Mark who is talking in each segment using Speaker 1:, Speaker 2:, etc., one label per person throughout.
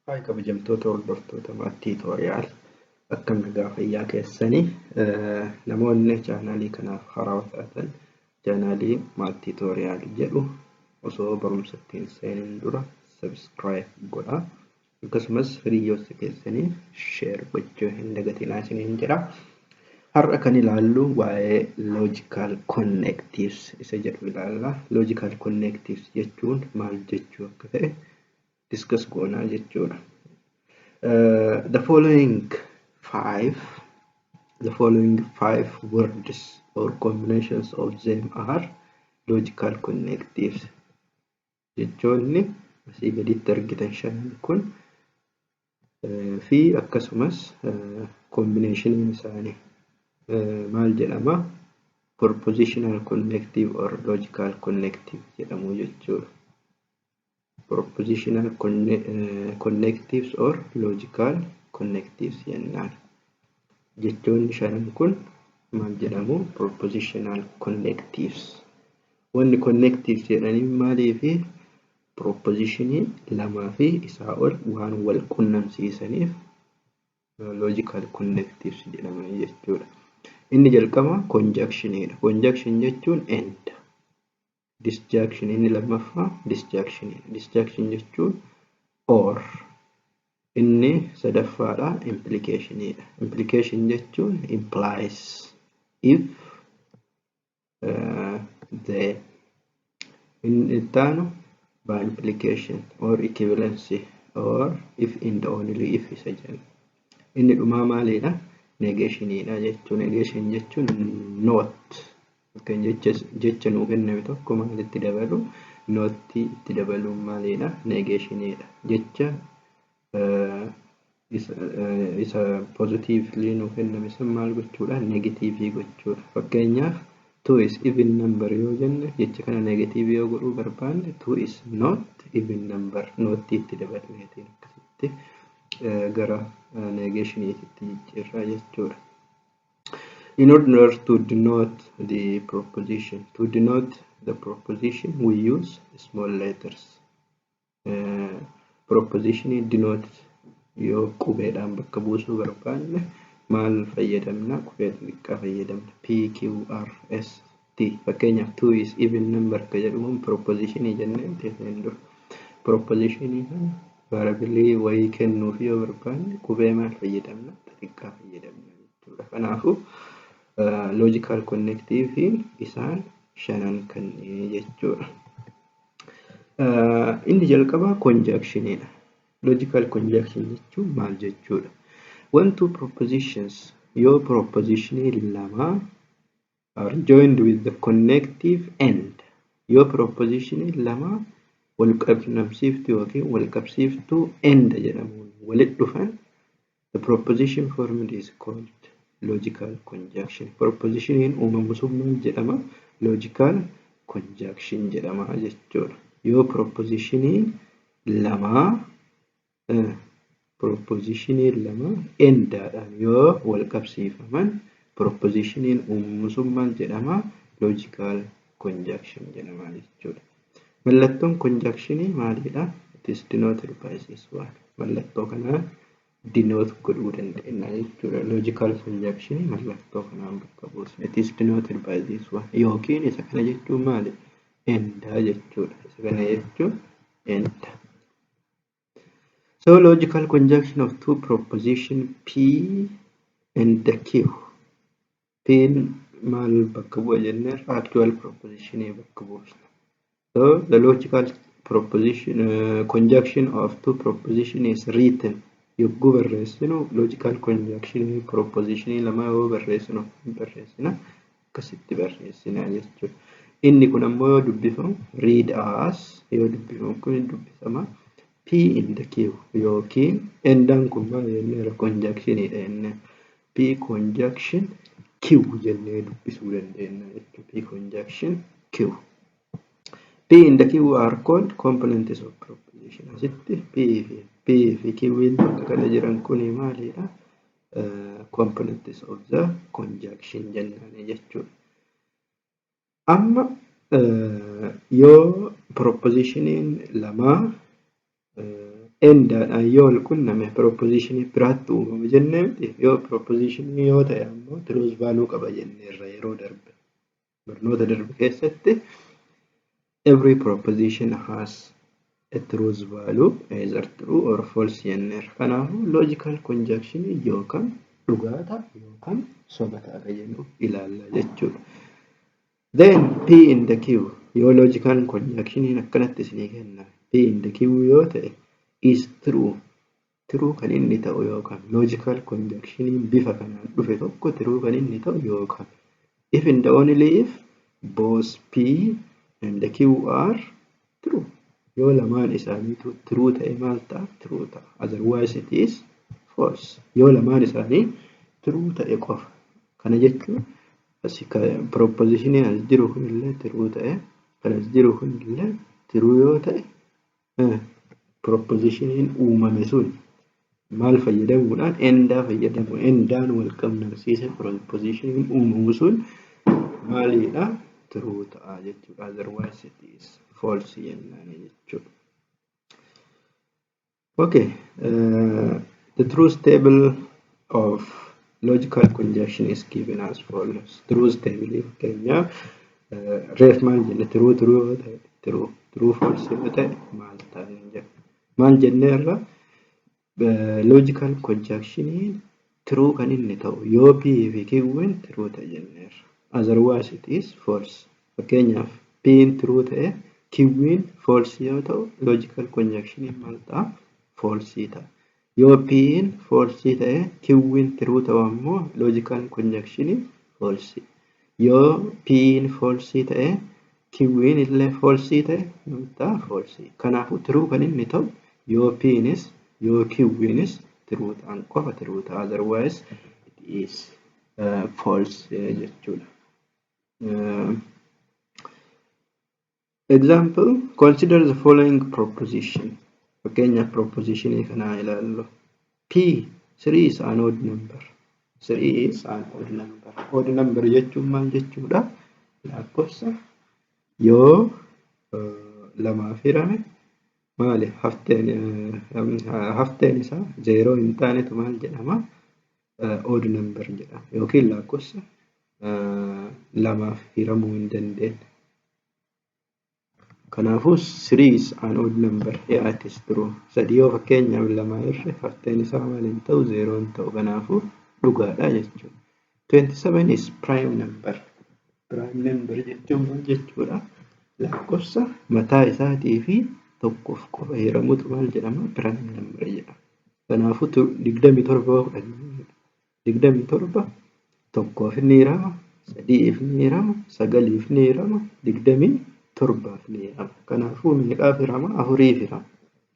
Speaker 1: Hi kabajamtoota hordoftoota maatii Tutoriyaal akkam nagaa fayyaa keessanii namoonni chaanaalii kanaaf haaraa taatan chaanaalii maatii Tutoriyaal jedhu osoo barumsatti hin seeniin dura subscribe godhaa akkasumas hiriyoota keessanii share gochuu hin dagatinaa isiniin jedha. Har'a kan ilaallu waa'ee logical connectives isa jedhu ilaalla. Logical connectives jechuun maal jechuu akka ta'e discuss goonaa jechuudha. The following five words or combinations of them are logical connectives. Jechoonni asii gaditti argitan shanan kun fi akkasumas combination isaanii maal jedhama? Propositional connective or logical connective jedhamu jechuudha. Propositional connectives or logical connectives jennaan. Jechoonni shanan kun maal jedhamu? Propositional connectives. Wanni connectives jedhanii maalii fi propositionii lamaa fi isaa ol waan wal qunnamsiisaniif logical connectives jedhaman jechuudha. Inni jalqaba conjunctionidha. Conjunction jechuun and. Disjunction inni lammaffaa disjunctionidha. Disjunction jechuun or. Inni sadaffaadha implicationidha. Implication jechuun implies if the. Inni ittaanu by implication or equivalency or if in the only if isa jenna. Inni dhumaa maalidha? Negationidha jechuun. Negation jechuun not. Kan jecha nuu kenname tokko maalitti dabalu? Not itti dabaluun maalidha? Negationidha. Jecha isa positively nuu kenname san maal gochuudha? Negative gochuudha. Fakkeenyaaf 2 is even number yoo jenne jecha kana negative yoo godhuu barbaanne 2 is not even number. Not itti dabalneetiin akkasitti gara negationitti jijjiirraa jechuudha. In order to denote the proposition, we use small letters. Proposition denote yoo qubeedhaan bakka buusuu barbaanne maal fayyadamna? Qubee xiqqaa fayyadamna. P, Q, R, S, T. Fakkeenyaaf 2 is even number ka jedhamu proposition jennee teesseen dura. Proposition variably wayii kennuuf yoo barbaanne qubee maal fayyadamna? Xiqqaa fayyadamna jechuudha. Kanaafuu logical connective isaan shanan kan jechuudha. Inni jalqaba conjunctionidha. Logical conjunction jechuun maal jechuudha? When two propositions, your proposition lama are joined with the connective end. Your proposition lama wal qabsiiftu yookiin wal qabsiiftuu end jedhamuun walitti dhufan the proposition formed is called logical conjunction. Proposition uumamu sun maal jedhama? Logical conjunction jedhama jechuudha. Yoo proposition lama endaadhaan yoo wal qabsiifaman proposition uumamu sun maal jedhama? Logical conjunction jedhama jechuudha. Mallattoon conjunction maalidha? It is denoted by this one. Mallattoo kanaan denote godhuu dandeenya jechuudha. Logical conjunction mallattoo kanaan bakka buusna. It is denoted by this one. Yookiin isa kana jechuun maali? Enda jechuudha. Isa kana jechuun enda. So logical conjunction of two proposition P and the Q. P maal bakka bu'a jennee actual proposition bakka buusna. So the logical proposition conjunction of two proposition is written. Yogguu barreessinu logical conjunction proposition lama yoo barreessinu akkasitti barreessina jechuudha. Inni kun ammoo yoo dubbifamu read as yoo dubbifamu kun dubbifama P in the Q yookiin endaan kun maal jennee conjunctionidha jennee P conjunction Q jennee dubbisuu dandeenya jechuudha. P conjunction Q. P in the Q are called components of proposition. Asitti P fi Q bakka kana jiran kuni maalidha? Components of the conjunction jennaan jechuudha. Amma yoo proposition lama endaadhaan yoo wal qunname propositionii biraatti uumama jennee miti. Yoo propositionii yoo ta'e ammoo truth value qaba jenneerra yeroo darbe. Barnoota darbe keessatti every proposition has a truth value either true or false jenneerra. Kanaafuu logical conjunction yookaan dhugaa ta'a yookaan soba ta'a jennu ilaalla jechuudha. Then P in the Q yoo logical conjunction akkanatti isinii kenna. P in the Q yoo ta'e is true. True kan inni ta'u yookaan logical conjunction bifa kanaan dhufe tokko true kan inni ta'u yookaan if and only if both P and the Q are true. Yoo lamaan isaaniitu true ta'e maal ta'a? True ta'a. Otherwise it is false. Yoo lamaan isaanii true ta'e qofa. Kana jechuun propositionii as jiru kunillee true ta'e kan as jiru kunillee true yoo ta'e propositioniin uumame sun maal fayyadamuudhaan endaa fayyadamu. Endaan wal qunnamsiise propositioniin uumamu sun maalidha? True ta'a jechuudha. Otherwise it is false jennaan jechuudha. Okay, the truth table of logical conjunction is given as follows. Truth table fakkeenyaaf reef maal jenne true yoo ta'e true false yoo ta'e maal ta'a jenna. Maal jenneerra logical conjunction true kan inni ta'u yoo P fi Q true ta'e jenneerra. Otherwise it is false. Fakkeenyaaf P true ta'e Q false yoo ta'u logical conjunction maal ta'a? False ta'a. Yoo P false ta'e Q true ta'u ammoo logical conjunction false. Yoo P false ta'e Q illee false ta'e maal ta'a? False. Kanaafuu true kan inni ta'u yoo P yoo Q true ta'an qofa true ta'a. Otherwise it is false jechuudha. Example, consider the following proposition. Fakkeenyaaf propositionii kanaa ilaallu. P3 is an odd number. 3 is an odd number. Odd number jechuun maal jechuudha? Lakkoofsa yoo lamaaf hirame maali? Hafteen isaa 0 hin taanetu maal jedhama? Odd number jedhama. Yookiin lakkoofsa lamaaf hiramuu hin dandeenye. Kanaafuu 3 is an odd number. Yeah, it is true. Sadii yoo fakkeenyaaf lama irra hafteen isaa maal hin ta'u? 0 hin ta'u. Kanaafuu dhugaadha jechuudha. 27 is prime number. Prime number jechuun maal jechuudha? Lakkoofsa mataa isaatii fi tokkoof qofa hiramutu maal jedhama? Prime number jedhama. Kanaafuu 27 27 tokkoof ni hirama, sadiif ni hirama, sagaliif ni hirama, 27 ni hirama. Kanaafuu meeqaaf hirama? Afuriif hirama.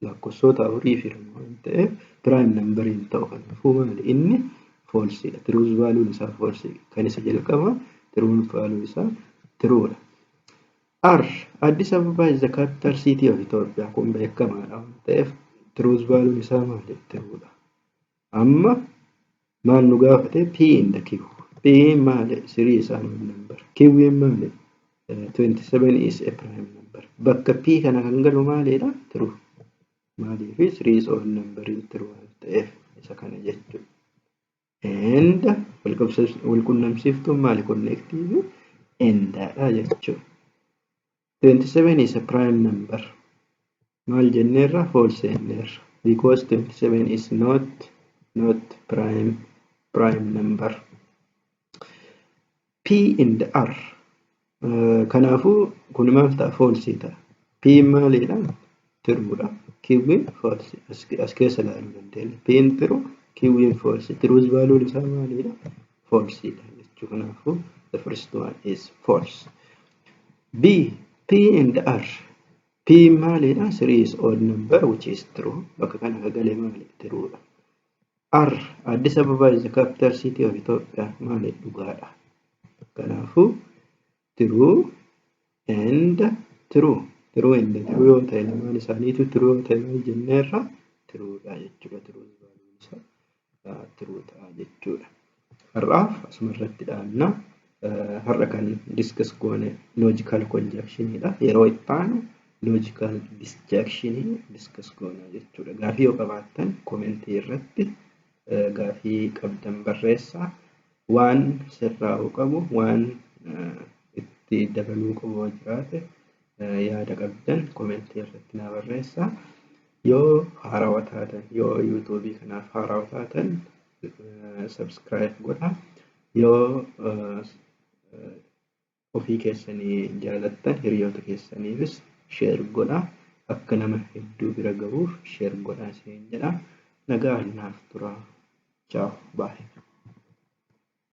Speaker 1: Lakkoofsota afuriif hirama waan ta'eef prime number hin ta'u. Kanaafuu maali? Inni false dha. Truth value isaa false. Kan isa jalqaba truth value isaa true dha. R. Addis Ababa is the capital city of Ethiopia. Kun beekamaadha waan ta'eef truth value isaa maali? True dha. Amma maal nu gaafate? P in the Q. P maali? 3 is an odd number. Q maali? 27 is a prime number. Bakka P kana kan galu maalidha? True. Maaliif 3 is odd number true waan ta'eef isa kana jechuudha. And wal qunnamsiiftuun maali? Connective endaadha jechuudha. 27 is a prime number. Maal jenneerra? False jenneerra. Because 27 is not prime number. P in the R. Kanaafuu kun maal ta'a? False ta'a. P maalidha? Truedha. Q false. As keessa ilaaluu dandeenya. P true, Q false. Truth value isaa maalidha? False dha jechuudha. Kanaafuu the first one is false. B. P and R. P maalidha? 3 is odd number which is true. Bakka kana kagalee maali? True dha. R. Addis Ababa is the capital city of Ethiopia. Maali? Dhugaadha. Kanaafuu true and true. True and true yoo ta'e lamaan isaaniitu true yoo ta'e maal jenneerra? True dha jechuudha. Truth value isaa true ta'a jechuudha. Har'aaf asuma irratti dhaabna. Har'a kan discuss goone logical conjunction dha. Yeroo itti aanu logical disjunction discuss goona jechuudha. Gaafii yoo qabaattan commentii irratti gaafii qabdan barreessaa. Waan sirraa'uu qabu, waan itti dabaluu qabu yoo jiraate yaada qabdan commentii irratti naa barreessaa. Yoo haarawaa taatan, yoo yuutuubii kanaaf haarawaa taatan subscribe godhaa. Yoo ofii keessanii jaalattan hiriyoota keessaniifis share godhaa. Akka nama hedduu bira gahuuf share godhaa isiniin jedha. Nagaan naaf turaa. Ciao. Bye.